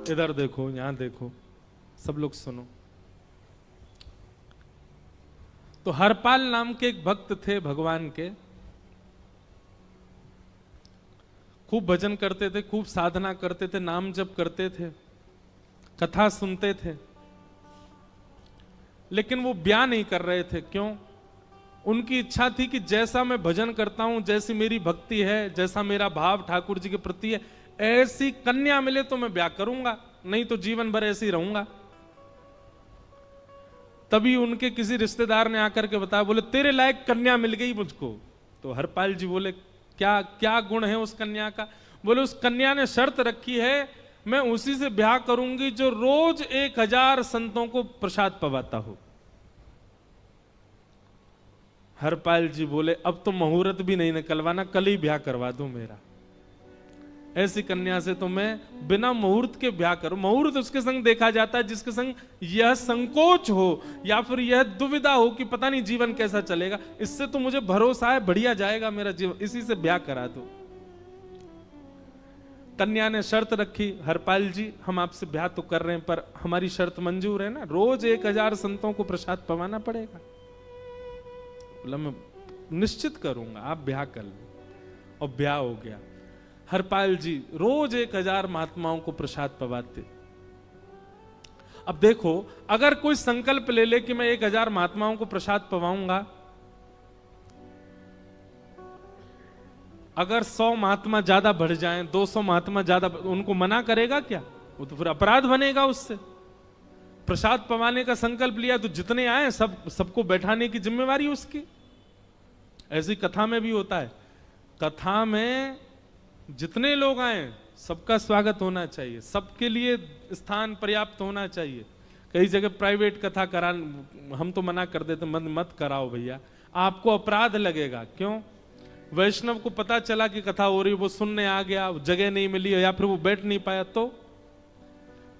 इधर देखो, यहां देखो, सब लोग सुनो। तो हरपाल नाम के एक भक्त थे भगवान के, खूब भजन करते थे, खूब साधना करते थे, नाम जप करते थे, कथा सुनते थे, लेकिन वो ब्याह नहीं कर रहे थे। क्यों? उनकी इच्छा थी कि जैसा मैं भजन करता हूं, जैसी मेरी भक्ति है, जैसा मेरा भाव ठाकुर जी के प्रति है, ऐसी कन्या मिले तो मैं ब्याह करूंगा, नहीं तो जीवन भर ऐसे ही रहूंगा। तभी उनके किसी रिश्तेदार ने आकर के बताया, बोले तेरे लायक कन्या मिल गई मुझको। तो हरपाल जी बोले, क्या क्या गुण है उस कन्या का? बोले उस कन्या ने शर्त रखी है, मैं उसी से ब्याह करूंगी जो रोज 1000 संतों को प्रसाद पवाता हो। हरपाल जी बोले, अब तो मुहूर्त भी नहीं निकलवाना, कल ही ब्याह करवा दो मेरा। ऐसी कन्या से तो मैं बिना मुहूर्त के ब्याह करूं। मुहूर्त उसके संग देखा जाता है जिसके संग यह संकोच हो या फिर यह दुविधा हो कि पता नहीं जीवन कैसा चलेगा। इससे तो मुझे भरोसा है बढ़िया जाएगा मेरा जीवन, इसी से ब्याह करा दो। कन्या ने शर्त रखी, हरपाल जी हम आपसे ब्याह तो कर रहे हैं, पर हमारी शर्त मंजूर है ना? रोज 1000 संतों को प्रसाद पवाना पड़ेगा। बोला मैं निश्चित करूंगा, आप ब्याह कर लो। और ब्याह हो गया। हरपाल जी रोज 1000 महात्माओं को प्रसाद पवाते। अब देखो, अगर कोई संकल्प ले ले कि मैं 1000 महात्माओं को प्रसाद पवाऊंगा, अगर 100 महात्मा ज्यादा बढ़ जाएं, 200 महात्मा ज्यादा, उनको मना करेगा क्या? वो तो फिर अपराध बनेगा उससे। प्रसाद पवाने का संकल्प लिया तो जितने आए सबको बैठाने की जिम्मेवारी उसकी। ऐसी कथा में भी होता है, कथा में जितने लोग आए सबका स्वागत होना चाहिए, सबके लिए स्थान पर्याप्त होना चाहिए। कई जगह प्राइवेट कथा करा, हम तो मना कर देते, मत कराओ भैया, आपको अपराध लगेगा। क्यों? वैष्णव को पता चला कि कथा हो रही, वो सुनने आ गया, जगह नहीं मिली या फिर वो बैठ नहीं पाया, तो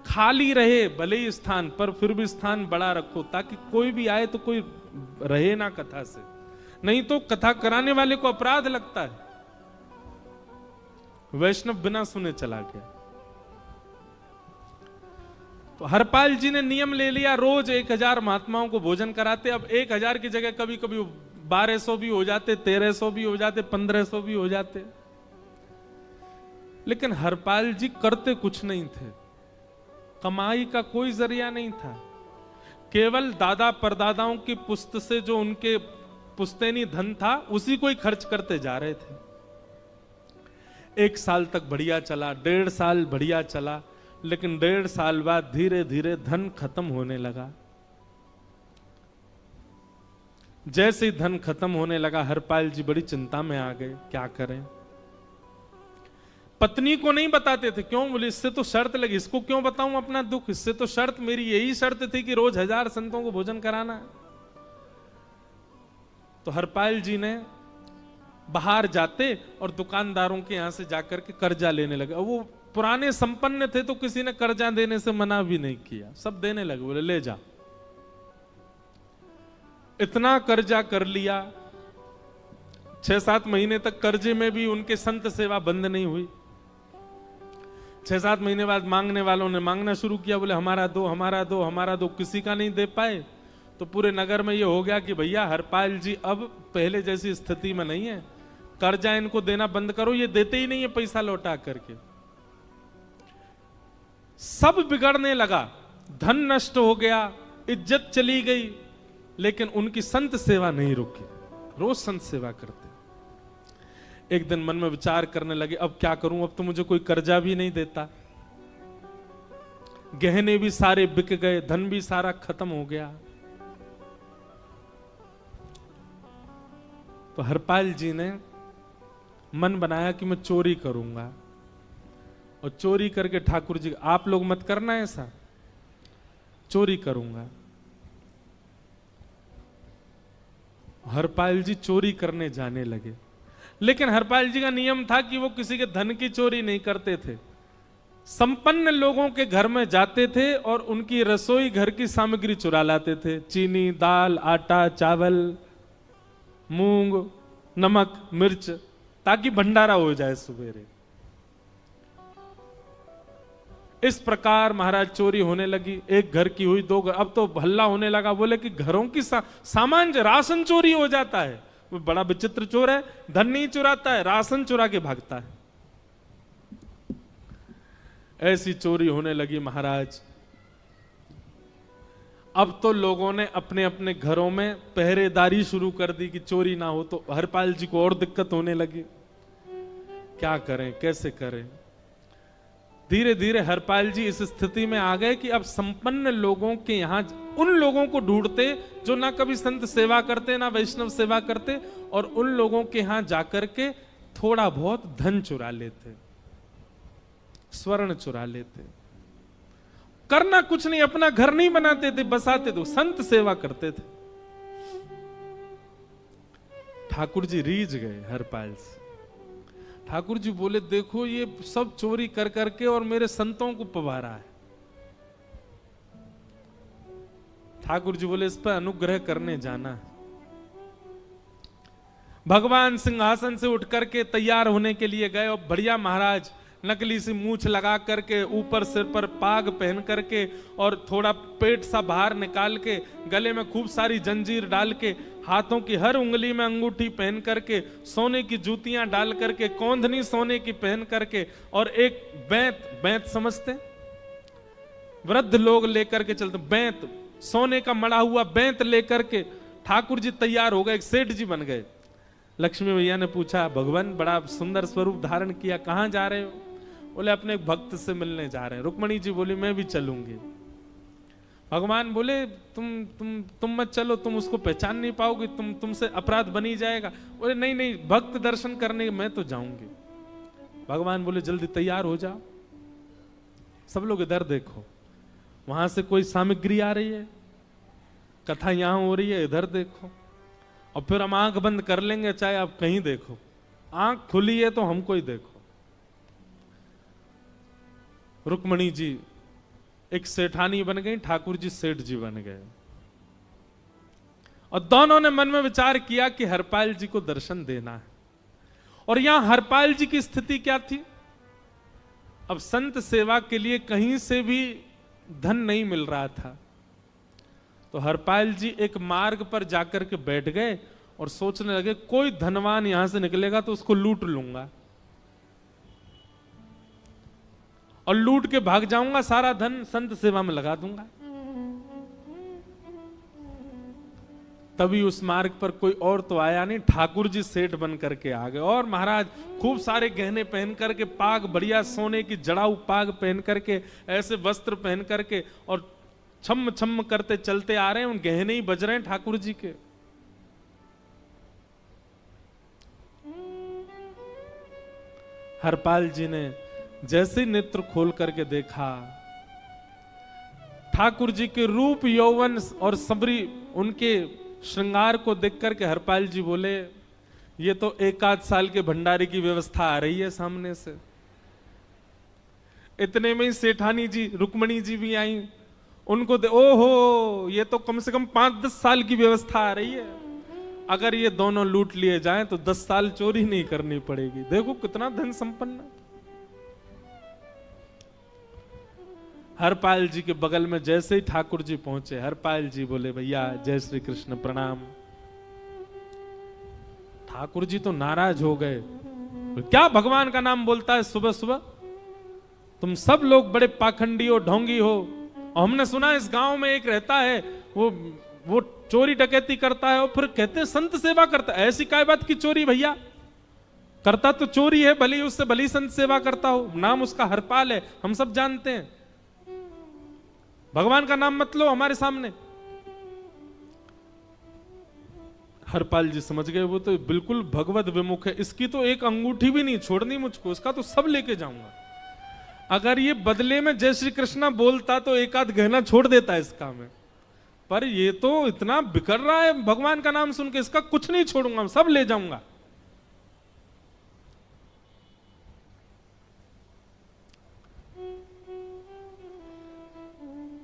खाली रहे भले ही स्थान, पर फिर भी स्थान बड़ा रखो ताकि कोई भी आए तो कोई रहे ना कथा से, नहीं तो कथा कराने वाले को अपराध लगता है। वैष्णव बिना सुने चला गया। तो हरपाल जी ने नियम ले लिया, रोज 1000 महात्माओं को भोजन कराते। अब 1000 की जगह कभी कभी 1200 भी हो जाते, 1300 भी हो जाते, 1500 भी हो जाते। लेकिन हरपाल जी करते कुछ नहीं थे, कमाई का कोई जरिया नहीं था, केवल दादा परदादाओं की पुश्त से जो उनके पुश्तैनी धन था उसी को ही खर्च करते जा रहे थे। 1 साल तक बढ़िया चला, 1.5 साल बढ़िया चला, लेकिन 1.5 साल बाद धीरे धीरे धन खत्म होने लगा। जैसे ही धन खत्म होने लगा, हरपाल जी बड़ी चिंता में आ गए, क्या करें। पत्नी को नहीं बताते थे। क्यों? बोले इससे तो शर्त लगी, इसको क्यों बताऊं अपना दुख, इससे तो शर्त, मेरी यही शर्त थी कि रोज 1000 संतों को भोजन कराना। तो हरपाल जी ने बाहर जाते और दुकानदारों के यहां से जाकर के कर्जा लेने लगे। वो पुराने संपन्न थे तो किसी ने कर्जा देने से मना भी नहीं किया, सब देने लगे, बोले ले जा। इतना कर्जा कर लिया, 6-7 महीने तक कर्जे में भी उनके संत सेवा बंद नहीं हुई। 6-7 महीने बाद मांगने वालों ने मांगना शुरू किया, बोले हमारा दो, हमारा दो, हमारा दो। किसी का नहीं दे पाए तो पूरे नगर में ये हो गया कि भैया हरपाल जी अब पहले जैसी स्थिति में नहीं है, कर्जा इनको देना बंद करो, ये देते ही नहीं है पैसा लौटा करके। सब बिगड़ने लगा, धन नष्ट हो गया, इज्जत चली गई, लेकिन उनकी संत सेवा नहीं रुकी, रोज संत सेवा करते। एक दिन मन में विचार करने लगे, अब क्या करूं, अब तो मुझे कोई कर्जा भी नहीं देता, गहने भी सारे बिक गए, धन भी सारा खत्म हो गया। तो हरपाल जी ने मन बनाया कि मैं चोरी करूंगा, और चोरी करके ठाकुर जी, आप लोग मत करना ऐसा, चोरी करूंगा। हरपाल जी चोरी करने जाने लगे, लेकिन हरपाल जी का नियम था कि वो किसी के धन की चोरी नहीं करते थे। संपन्न लोगों के घर में जाते थे और उनकी रसोई घर की सामग्री चुरा लाते थे, चीनी, दाल, आटा, चावल, मूंग, नमक, मिर्च, ताकि भंडारा हो जाए सवेरे। इस प्रकार महाराज चोरी होने लगी। एक घर की हुई, दो घर, अब तो हल्ला होने लगा। बोले कि घरों की सामान राशन चोरी हो जाता है। वो बड़ा विचित्र चोर है, धन नहीं चुराता है, राशन चुरा के भागता है। ऐसी चोरी होने लगी महाराज। अब तो लोगों ने अपने अपने घरों में पहरेदारी शुरू कर दी कि चोरी ना हो। तो हरपाल जी को और दिक्कत होने लगी, क्या करें, कैसे करें। धीरे धीरे हरपाल जी इस स्थिति में आ गए कि अब संपन्न लोगों के यहां उन लोगों को ढूंढते जो ना कभी संत सेवा करते ना वैष्णव सेवा करते, और उन लोगों के यहां जाकर के थोड़ा बहुत धन चुरा लेते, स्वर्ण चुरा लेते। करना कुछ नहीं, अपना घर नहीं बनाते थे, बसाते थे, संत सेवा करते थे। ठाकुर जी रीझ गए हरपाल से। ठाकुर जी बोले, देखो ये सब चोरी कर करके और मेरे संतों को पवारा है। ठाकुर जी बोले, इस पर अनुग्रह करने जाना है। भगवान सिंहासन से उठ करके तैयार होने के लिए गए, और बढ़िया महाराज नकली सी मूछ लगा करके, ऊपर सिर पर पाग पहन करके, और थोड़ा पेट सा बाहर निकाल के, गले में खूब सारी जंजीर डाल के, हाथों की हर उंगली में अंगूठी पहन करके, सोने की जूतियां डाल करके, कौंधनी सोने की पहन करके, और एक बैंत समझते, वृद्ध लोग लेकर के चलते, बैंत, सोने का मड़ा हुआ बैंत लेकर के ठाकुर जी तैयार हो गए, एक सेठ जी बन गए। लक्ष्मी भैया ने पूछा, भगवान बड़ा सुंदर स्वरूप धारण किया, कहां जा रहे हो? बोले, अपने एक भक्त से मिलने जा रहे हैं। रुक्मणी जी बोली, मैं भी चलूंगी। भगवान बोले, तुम मत चलो, तुम उसको पहचान नहीं पाओगे, तुमसे अपराध बनी जाएगा। बोले, नहीं नहीं, भक्त दर्शन करने मैं तो जाऊंगी। भगवान बोले, जल्दी तैयार हो जाओ। सब लोग इधर देखो, वहां से कोई सामग्री आ रही है, कथा यहां हो रही है, इधर देखो, और फिर हम आंख बंद कर लेंगे, चाहे आप कहीं देखो। आंख खुली है तो हमको ही देखो। रुक्मणी जी एक सेठानी बन गई, ठाकुर जी सेठ जी बन गए, और दोनों ने मन में विचार किया कि हरपाल जी को दर्शन देना है। और यहां हरपाल जी की स्थिति क्या थी? अब संत सेवा के लिए कहीं से भी धन नहीं मिल रहा था। तो हरपाल जी एक मार्ग पर जाकर के बैठ गए और सोचने लगे, कोई धनवान यहां से निकलेगा तो उसको लूट लूंगा, और लूट के भाग जाऊंगा, सारा धन संत सेवा में लगा दूंगा। तभी उस मार्ग पर कोई और तो आया नहीं, ठाकुर जी सेठ बन करके आ गए। और महाराज खूब सारे गहने पहन करके, पाग बढ़िया सोने की जड़ाऊ पाग पहन करके, ऐसे वस्त्र पहन करके, और छम छम करते चलते आ रहे हैं। उन गहने ही बज रहे हैं ठाकुर जी के। हरपाल जी ने जैसे नेत्र खोल करके देखा, ठाकुर जी के रूप यौवन और सबरी उनके श्रृंगार को देख करके हरपाल जी बोले, ये तो एक आध साल के भंडारे की व्यवस्था आ रही है सामने से। इतने में ही सेठानी जी, रुक्मणी जी भी आई। उनको ओहो, ये तो कम से कम 5-10 साल की व्यवस्था आ रही है। अगर ये दोनों लूट लिए जाएं तो 10 साल चोरी नहीं करनी पड़ेगी। देखो कितना धन संपन्न। हरपाल जी के बगल में जैसे ही ठाकुर जी पहुंचे, हरपाल जी बोले, भैया जय श्री कृष्ण, प्रणाम। ठाकुर जी तो नाराज हो गए, क्या भगवान का नाम बोलता है सुबह सुबह? तुम सब लोग बड़े पाखंडी हो, ढोंगी हो। और हमने सुना इस गांव में एक रहता है, वो चोरी डकैती करता है, और फिर कहते हैं संत सेवा करता है। ऐसी काय बात की चोरी भैया? करता तो चोरी है, भली उससे भली संत सेवा करता हो। नाम उसका हरपाल है, हम सब जानते हैं। भगवान का नाम मत लो हमारे सामने। हरपाल जी समझ गए, वो तो बिल्कुल भगवत विमुख है, इसकी तो एक अंगूठी भी नहीं छोड़नी मुझको, इसका तो सब लेके जाऊंगा। अगर ये बदले में जय श्री कृष्णा बोलता तो एक आध गहना छोड़ देता है इसका में, पर ये तो इतना बिखर रहा है भगवान का नाम सुन के, इसका कुछ नहीं छोड़ूंगा, सब ले जाऊंगा।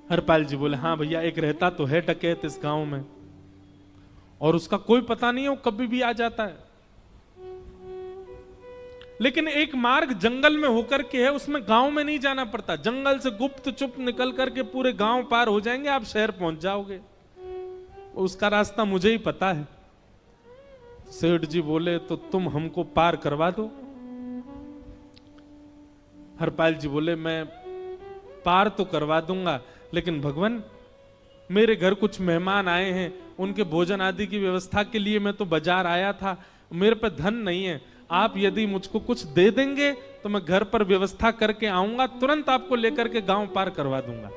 हरपाल जी बोले, हाँ भैया, एक रहता तो है डकैत इस गांव में, और उसका कोई पता नहीं है, वो कभी भी आ जाता है। लेकिन एक मार्ग जंगल में होकर के है, उसमें गांव में नहीं जाना पड़ता। जंगल से गुप्त चुप निकल करके पूरे गांव पार हो जाएंगे, आप शहर पहुंच जाओगे। उसका रास्ता मुझे ही पता है। सेठ जी बोले तो तुम हमको पार करवा दो। हरपाल जी बोले मैं पार तो करवा दूंगा, लेकिन भगवान मेरे घर कुछ मेहमान आए हैं, उनके भोजन आदि की व्यवस्था के लिए मैं तो बाजार आया था, मेरे पे धन नहीं है। आप यदि मुझको कुछ दे देंगे तो मैं घर पर व्यवस्था करके आऊंगा, तुरंत आपको लेकर के गांव पार करवा दूंगा।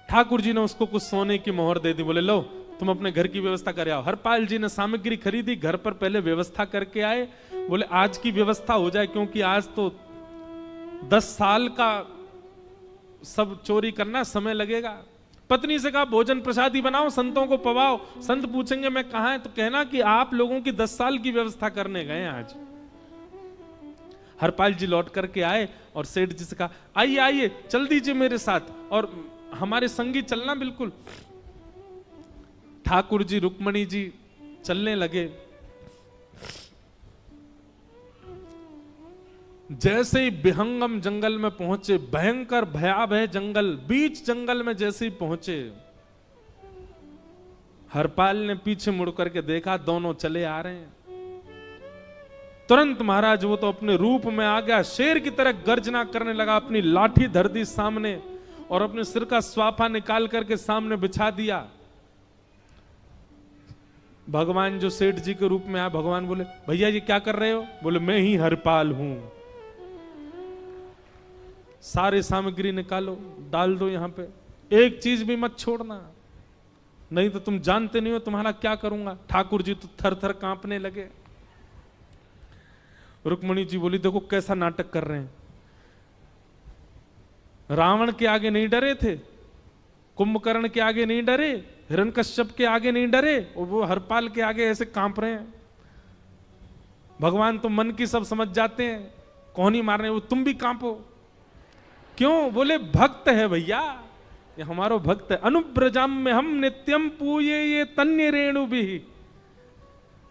ठाकुर जी ने उसको कुछ सोने की मोहर दे दी। बोले लो तुम अपने घर की व्यवस्था कर आओ। हरपाल जी ने सामग्री खरीदी, घर पर पहले व्यवस्था करके आए। बोले आज की व्यवस्था हो जाए, क्योंकि आज तो 10 साल का सब चोरी करना समय लगेगा। पत्नी से कहा भोजन प्रसादी बनाओ, संतों को पवाओ। संत पूछेंगे मैं कहां है, तो कहना कि आप लोगों की 10 साल की व्यवस्था करने गए आज। हरपाल जी लौट करके आए और सेठ जी से कहा आइए आइए चल दीजिए मेरे साथ, और हमारे संगी चलना बिल्कुल। ठाकुर जी रुक्मणी जी चलने लगे। जैसे ही विहंगम जंगल में पहुंचे, भयंकर भयावह जंगल, बीच जंगल में जैसे ही पहुंचे, हरपाल ने पीछे मुड़ करके देखा, दोनों चले आ रहे हैं। तुरंत महाराज वो तो अपने रूप में आ गया, शेर की तरह गर्जना करने लगा, अपनी लाठी धर दी सामने और अपने सिर का स्वाफा निकाल करके सामने बिछा दिया। भगवान जो सेठ जी के रूप में आया, भगवान बोले भैया ये क्या कर रहे हो? बोले मैं ही हरपाल हूं। सारे सामग्री निकालो, डाल दो यहां पे, एक चीज भी मत छोड़ना, नहीं तो तुम जानते नहीं हो तुम्हारा क्या करूंगा। ठाकुर जी तो थर थर कांपने लगे। रुक्मणी जी बोली देखो कैसा नाटक कर रहे हैं। रावण के आगे नहीं डरे थे, कुंभकर्ण के आगे नहीं डरे, हिरण्यकश्यप के आगे नहीं डरे, और वो हरपाल के आगे ऐसे कांप रहे हैं। भगवान तो मन की सब समझ जाते हैं, कौन ही मारने, वो तुम भी कांपो क्यों? बोले भक्त है भैया, ये हमारो भक्त है। अनुब्रजम में हम नित्यम पूये ये तन्य रेणु भी,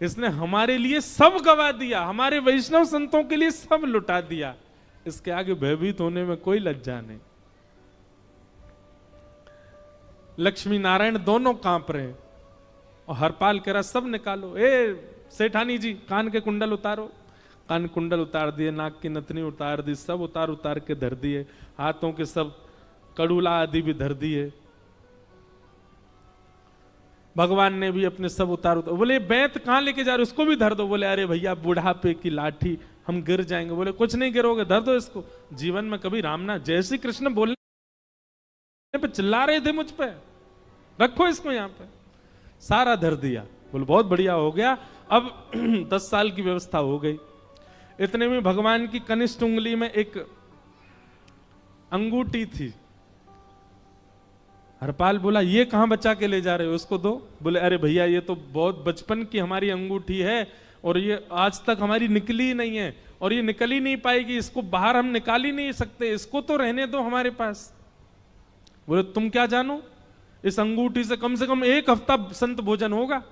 इसने हमारे लिए सब गवा दिया, हमारे वैष्णव संतों के लिए सब लुटा दिया, इसके आगे भयभीत होने में कोई लज्जा नहीं। लक्ष्मी नारायण दोनों कांप रहे हैं और हरपाल कह रहा सब निकालो। ए सेठानी जी कान के कुंडल उतारो। कान कुंडल उतार दिए, नाक की नथनी उतार दी, सब उतार उतार के धर दिए, हाथों के सब कड़ूला आदि भी धर दिए। भगवान ने भी अपने सब उतार। बोले बैंत कहां लेके जा रहे हो? उसको भी धर दो। बोले अरे भैया बुढ़ापे की लाठी, हम गिर जाएंगे। बोले कुछ नहीं गिरोगे, धर दो इसको। जीवन में कभी राम ना, जय श्री कृष्ण बोलने पे चिल्ला रहे थे मुझ पे, रखो इसको यहां पे। सारा धर दिया। बोले बहुत बढ़िया हो गया, अब 10 साल की व्यवस्था हो गई। इतने में भगवान की कनिष्ठ उंगली में एक अंगूठी थी। हरपाल बोला ये कहां बचा के ले जा रहे हो, उसको दो। बोले अरे भैया ये तो बहुत बचपन की हमारी अंगूठी है और ये आज तक हमारी निकली ही नहीं है और ये निकल ही नहीं पाएगी, इसको बाहर हम निकाल ही नहीं सकते, इसको तो रहने दो हमारे पास। बोले तुम क्या जानो, इस अंगूठी से कम 1 हफ्ता संत भोजन होगा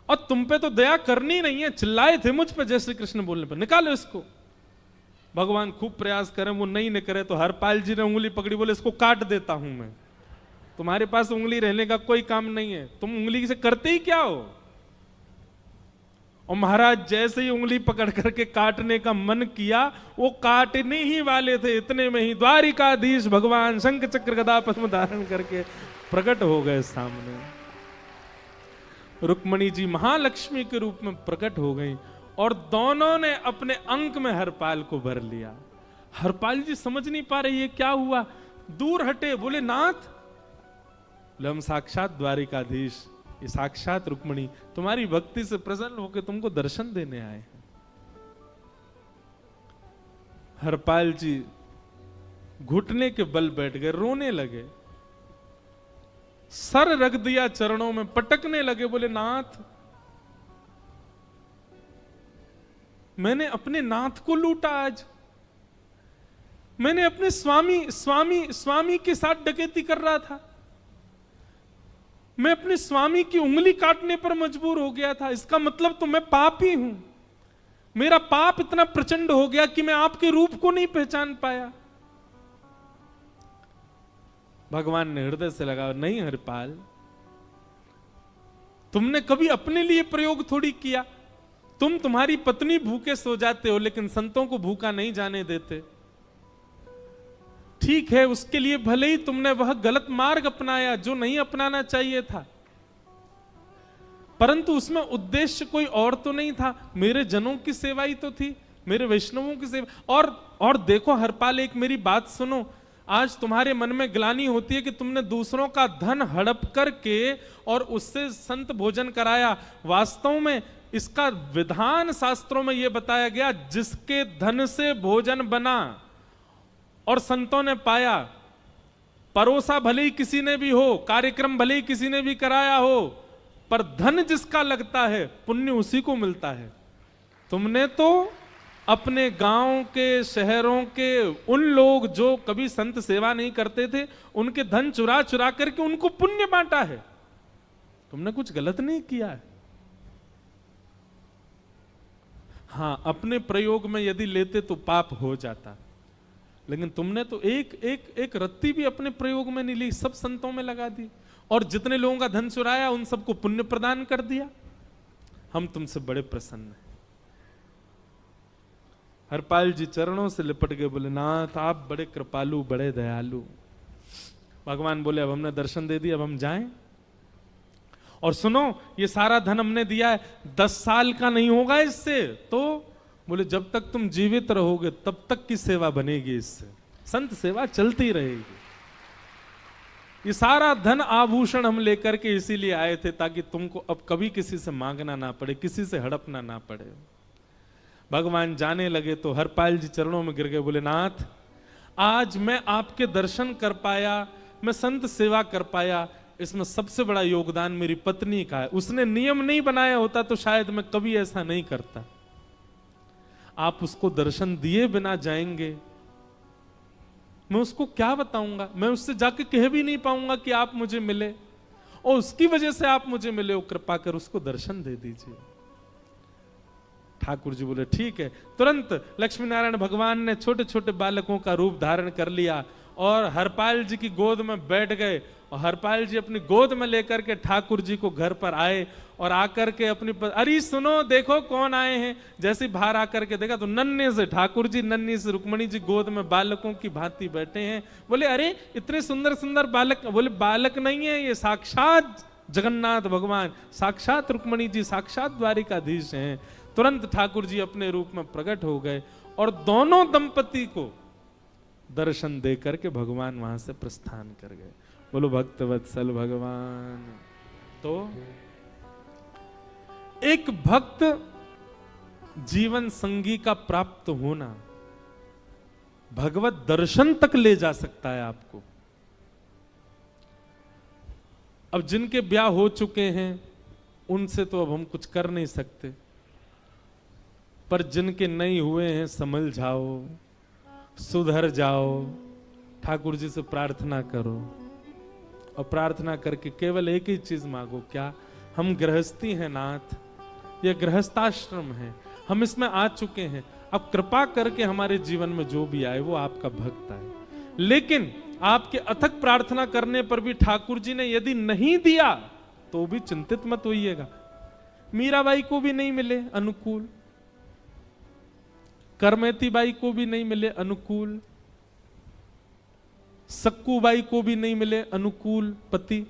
और तुम पे तो दया करनी नहीं है। चिल्लाए थे मुझ पे जय श्री कृष्ण बोलने पर, निकालो इसको। भगवान खूब प्रयास करें, वो नहीं निकले तो हरपाल जी ने उंगली पकड़ी। बोले इसको काट देता हूं मैं, तुम्हारे पास उंगली रहने का कोई काम नहीं है, तुम उंगली से करते ही क्या हो। और महाराज जैसे ही उंगली पकड़ करके काटने का मन किया, वो काटने ही वाले थे, इतने में ही द्वारिकाधीश भगवान शंख चक्र गदा पद्म धारण करके प्रकट हो गए सामने। रुक्मणी जी महालक्ष्मी के रूप में प्रकट हो गई और दोनों ने अपने अंक में हरपाल को भर लिया। हरपाल जी समझ नहीं पा रहे ये क्या हुआ, दूर हटे। बोले नाथ, बोले हम साक्षात द्वारिकाधीश, ये साक्षात रुक्मणी तुम्हारी भक्ति से प्रसन्न होकर तुमको दर्शन देने आए हैं। हरपाल जी घुटने के बल बैठ गए, रोने लगे, सर रख दिया चरणों में, पटकने लगे। बोले नाथ, मैंने अपने नाथ को लूटा, आज मैंने अपने स्वामी के साथ डकैती कर रहा था, मैं अपने स्वामी की उंगली काटने पर मजबूर हो गया था, इसका मतलब तो मैं पापी हूं। मेरा पाप इतना प्रचंड हो गया कि मैं आपके रूप को नहीं पहचान पाया। भगवान ने हृदय से लगा, नहीं हरिपाल, तुमने कभी अपने लिए प्रयोग थोड़ी किया। तुम्हारी पत्नी भूखे सो जाते हो, लेकिन संतों को भूखा नहीं जाने देते। ठीक है, उसके लिए भले ही तुमने वह गलत मार्ग अपनाया जो नहीं अपनाना चाहिए था, परंतु उसमें उद्देश्य कोई और तो नहीं था, मेरे जनों की सेवा ही तो थी, मेरे वैष्णवों की सेवा। और देखो हरपाल, एक मेरी बात सुनो, आज तुम्हारे मन में ग्लानि होती है कि तुमने दूसरों का धन हड़प करके और उससे संत भोजन कराया। वास्तव में इसका विधान शास्त्रों में यह बताया गया, जिसके धन से भोजन बना और संतों ने पाया, परोसा भले ही किसी ने भी हो, कार्यक्रम भले ही किसी ने भी कराया हो, पर धन जिसका लगता है पुण्य उसी को मिलता है। तुमने तो अपने गांव के, शहरों के उन लोग जो कभी संत सेवा नहीं करते थे, उनके धन चुरा चुरा करके उनको पुण्य बांटा है। तुमने कुछ गलत नहीं किया है। हां, अपने प्रयोग में यदि लेते तो पाप हो जाता, लेकिन तुमने तो एक रत्ती भी अपने प्रयोग में नहीं ली, सब संतों में लगा दी, और जितने लोगों का धन चुराया उन सबको पुण्य प्रदान कर दिया। हम तुमसे बड़े प्रसन्न हैं। हरपाल जी चरणों से लिपट गए, बोले नाथ आप बड़े कृपालु, बड़े दयालु। भगवान बोले अब हमने दर्शन दे दिया, अब हम जाएं। और सुनो, ये सारा धन हमने दिया है, 10 साल का नहीं होगा इससे। तो बोले जब तक तुम जीवित रहोगे तब तक की सेवा बनेगी, इससे संत सेवा चलती रहेगी। ये सारा धन आभूषण हम लेकर के इसीलिए आए थे, ताकि तुमको अब कभी किसी से मांगना ना पड़े, किसी से हड़पना ना पड़े। भगवान जाने लगे तो हरपाल जी चरणों में गिर गए, बोले नाथ आज मैं आपके दर्शन कर पाया, मैं संत सेवा कर पाया, इसमें सबसे बड़ा योगदान मेरी पत्नी का है। उसने नियम नहीं बनाया होता तो शायद मैं कभी ऐसा नहीं करता। आप उसको दर्शन दिए बिना जाएंगे, मैं उसको क्या बताऊंगा? मैं उससे जाके कह भी नहीं पाऊंगा कि आप मुझे मिले, और उसकी वजह से आप मुझे मिले हो, कृपा कर उसको दर्शन दे दीजिए। ठाकुर जी बोले ठीक है। तुरंत लक्ष्मी नारायण भगवान ने छोटे छोटे बालकों का रूप धारण कर लिया और हरपाल जी की गोद में बैठ गए, और हरपाल जी अपनी गोद में लेकर के ठाकुर जी को घर पर आए, और आकर के अपनी अरे सुनो देखो कौन आए हैं। जैसे बाहर आकर के देखा तो नन्हे से ठाकुर जी, नन्ही से रुक्मणी जी गोद में बालकों की भांति बैठे हैं। बोले अरे इतने सुंदर सुंदर बालक। बोले बालक नहीं है, ये साक्षात जगन्नाथ भगवान, साक्षात रुक्मणी जी, साक्षात द्वारिकाधीश हैं। तुरंत ठाकुर जी अपने रूप में प्रकट हो गए और दोनों दंपति को दर्शन दे करके भगवान वहां से प्रस्थान कर गए। बोलो भक्तवत्सल भगवान। तो एक भक्त जीवन संगी का प्राप्त होना भगवत दर्शन तक ले जा सकता है आपको। अब जिनके ब्याह हो चुके हैं उनसे तो अब हम कुछ कर नहीं सकते, पर जिनके नहीं हुए हैं संभल जाओ, सुधर जाओ, ठाकुर जी से प्रार्थना करो, और प्रार्थना करके केवल एक ही चीज मांगो, क्या हम गृहस्थी हैं नाथ, यह गृहस्थाश्रम है, हम इसमें आ चुके हैं, अब कृपा करके हमारे जीवन में जो भी आए वो आपका भक्त आए। लेकिन आपके अथक प्रार्थना करने पर भी ठाकुर जी ने यदि नहीं दिया तो भी चिंतित मत होइएगा। मीराबाई को भी नहीं मिले अनुकूल, करमेती बाई को भी नहीं मिले अनुकूल, सक्कू बाई को भी नहीं मिले अनुकूल पति,